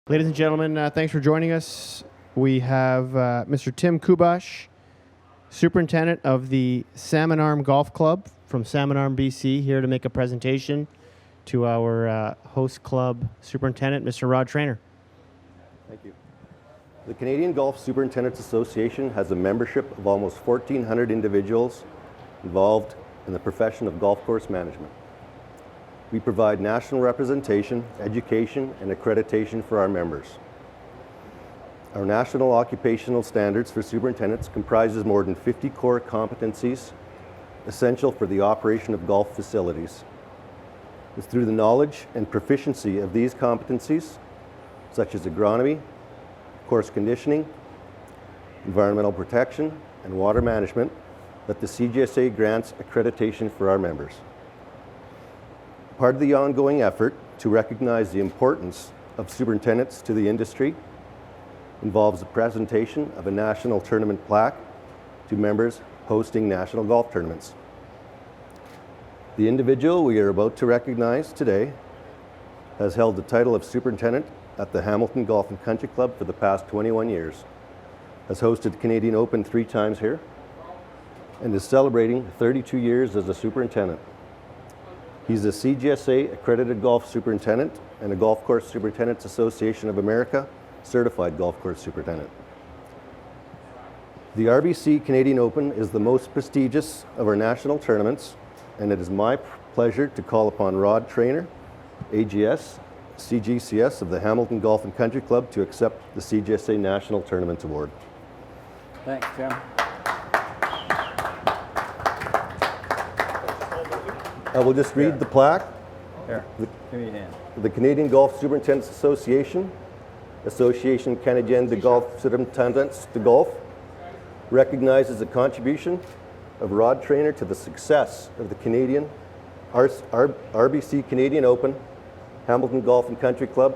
Ladies and gentlemen, thanks for joining us. We have Mr. Tim Kubash, Superintendent of the Salmon Arm Golf Club from Salmon Arm, BC, here to make a presentation to our host club superintendent, Mr. Rhod Trainor. Thank you. The Canadian Golf Superintendents Association has a membership of almost 1,400 individuals involved in the profession of golf course management. We provide national representation, education, and accreditation for our members. Our national occupational standards for superintendents comprises more than 50 core competencies essential for the operation of golf facilities. It's through the knowledge and proficiency of these competencies, such as agronomy, course conditioning, environmental protection, and water management, that the CGSA grants accreditation for our members. Part of the ongoing effort to recognize the importance of superintendents to the industry involves the presentation of a national tournament plaque to members hosting national golf tournaments. The individual we are about to recognize today has held the title of superintendent at the Hamilton Golf and Country Club for the past 21 years, has hosted the Canadian Open 3 times here, and is celebrating 32 years as a superintendent. He's a CGSA accredited golf superintendent and a Golf Course Superintendents Association of America certified golf course superintendent. The RBC Canadian Open is the most prestigious of our national tournaments, and it is my pleasure to call upon Rhod Trainor, AGS, CGCS of the Hamilton Golf and Country Club to accept the CGSA National Tournament Award. Thanks, Tim. I will just read the plaque. Here, give me a hand. The Canadian Golf Superintendents Association, Association Canadienne de Golf Superintendents de Golf, recognizes the contribution of Rhod Trainor to the success of the Canadian RBC Canadian Open, Hamilton Golf and Country Club,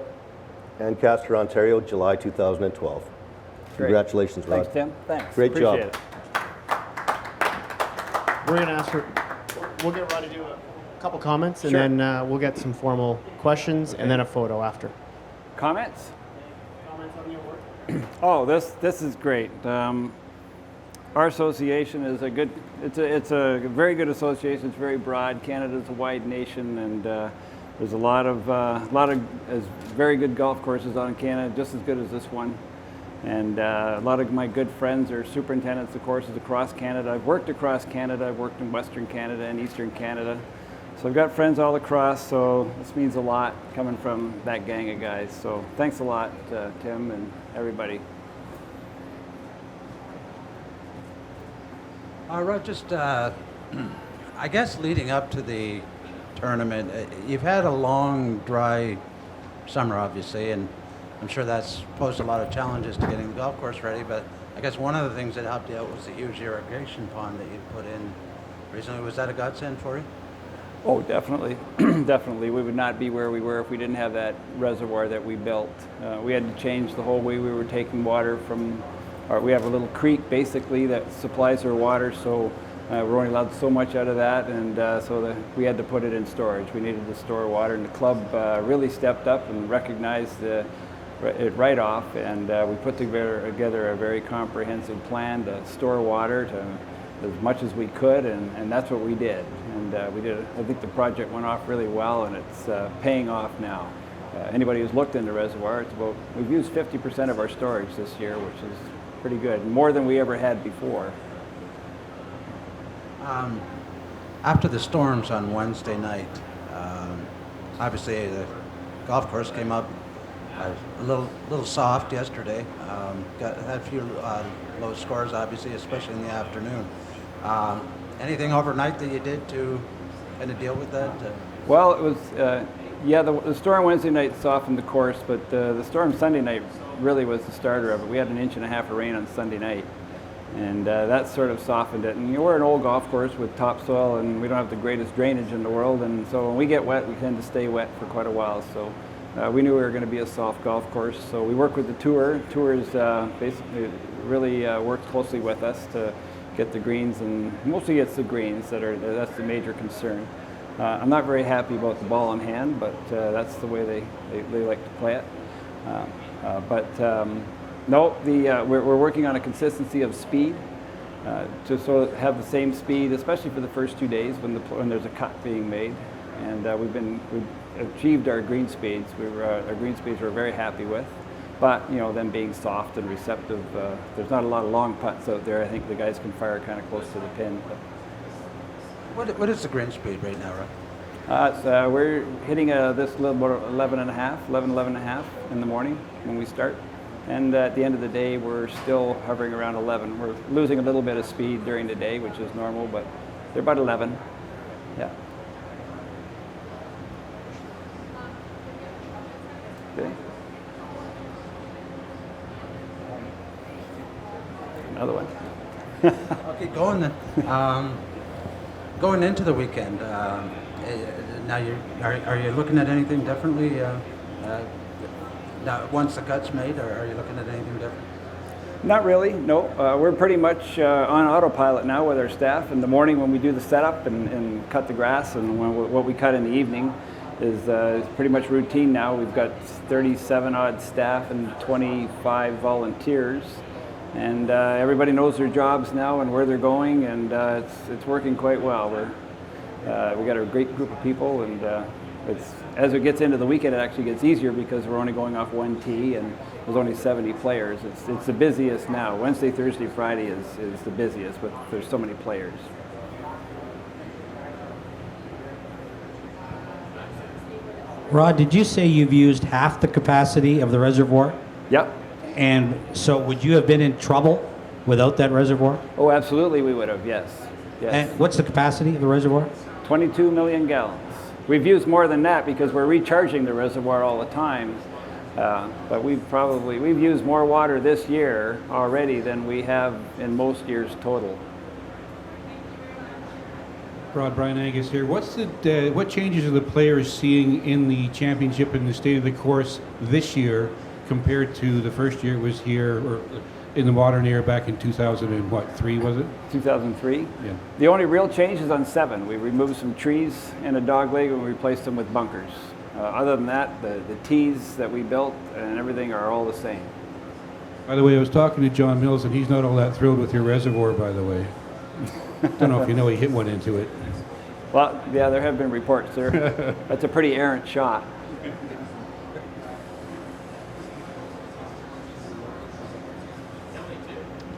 Ancaster, Ontario, July 2012. Great. Congratulations, Rhod. Thanks, Tim. Thanks. Great job. Appreciate it. We're going to ask for, we'll get Rhod to do a couple comments, and then we'll get some formal questions, and then a photo after. Comments? Comments on your work? Oh, this is great. Our association is a good. It's a very good association. It's very broad. Canada's a wide nation, and there's a lot of very good golf courses out in Canada, just as good as this one. And a lot of my good friends are superintendents of courses across Canada. I've worked across Canada. I've worked in Western Canada and Eastern Canada. So I've got friends all across, so this means a lot coming from that gang of guys. So thanks a lot, Tim and everybody. Rhod, just I guess leading up to the tournament, you've had a long, dry summer, obviously, and I'm sure that's posed a lot of challenges to getting the golf course ready, but I guess one of the things that helped you out was the huge irrigation pond that you put in recently. Was that a godsend for you? Oh, definitely. Definitely. We would not be where we were if we didn't have that reservoir that we built. We had to change the whole way we were taking water from, we have a little creek basically that supplies our water, so we're only allowed so much out of that, and we had to put it in storage. We needed to store water, and the club really stepped up and recognized it right off, and we put together a very comprehensive plan to store water to as much as we could, and that's what we did. And we did. I think the project went off really well, and it's paying off now. Anybody who's looked in the reservoir, we've used 50% of our storage this year, which is pretty good, more than we ever had before. After the storms on Wednesday night, obviously the golf course came up a little soft yesterday. Had a few low scores, obviously, especially in the afternoon. Anything overnight that you did to kind of deal with that? Well, it was, the storm Wednesday night softened the course, but the storm Sunday night really was the starter of it. We had 1.5 inches of rain on Sunday night, and that sort of softened it. And we're an old golf course with topsoil, and we don't have the greatest drainage in the world, and so when we get wet, we tend to stay wet for quite a while. So we knew we were going to be a soft golf course, so we worked with the tour. Tours basically really worked closely with us to get the greens, and mostly it's the greens that's the major concern. I'm not very happy about the ball in hand, but that's the way they like to play it. No, we're working on a consistency of speed to sort of have the same speed, especially for the first 2 days when there's a cut being made. And we've achieved our green speeds. Our green speeds we're very happy with. But, you know, them being soft and receptive, there's not a lot of long putts out there. I think the guys can fire kind of close to the pin. What is the green speed right now, Rhod? We're hitting this little about 11 and a half in the morning when we start. And at the end of the day, we're still hovering around 11. We're losing a little bit of speed during the day, which is normal, but they're about 11. Yeah. Okay. Another one. Okay, going then. Going into the weekend, now are you looking at anything differently? Now, once the cut's made, or are you looking at anything different? Not really, no. We're pretty much on autopilot now with our staff. In the morning when we do the setup and cut the grass, and what we cut in the evening is pretty much routine now. We've got 37 odd staff and 25 volunteers. And everybody knows their jobs now and where they're going, and it's working quite well. We got a great group of people, and as it gets into the weekend, it actually gets easier because we're only going off one tee, and there's only 70 players. It's the busiest now. Wednesday, Thursday, Friday is the busiest, but there's so many players. Rhod, did you say you've used half the capacity of the reservoir? Yep. And so would you have been in trouble without that reservoir? Oh, absolutely we would have, yes. And what's the capacity of the reservoir? 22 million gallons. We've used more than that because we're recharging the reservoir all the time. But we've used more water this year already than we have in most years total. Rhod, Brian Angus here. What changes are the players seeing in the championship and the state of the course this year compared to the first year it was here, or in the modern era back in 2003, was it? 2003? Yeah. The only real change is on 7. We removed some trees in a dog leg and we replaced them with bunkers. Other than that, the tees that we built and everything are all the same. By the way, I was talking to John Mills, and he's not all that thrilled with your reservoir, by the way. Don't know if you know he hit one into it. Well, yeah, there have been reports there. That's a pretty errant shot.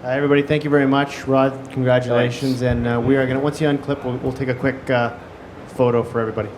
Everybody, thank you very much. Rhod, congratulations. Thanks. And we are going to, once you unclip, we'll take a quick photo for everybody.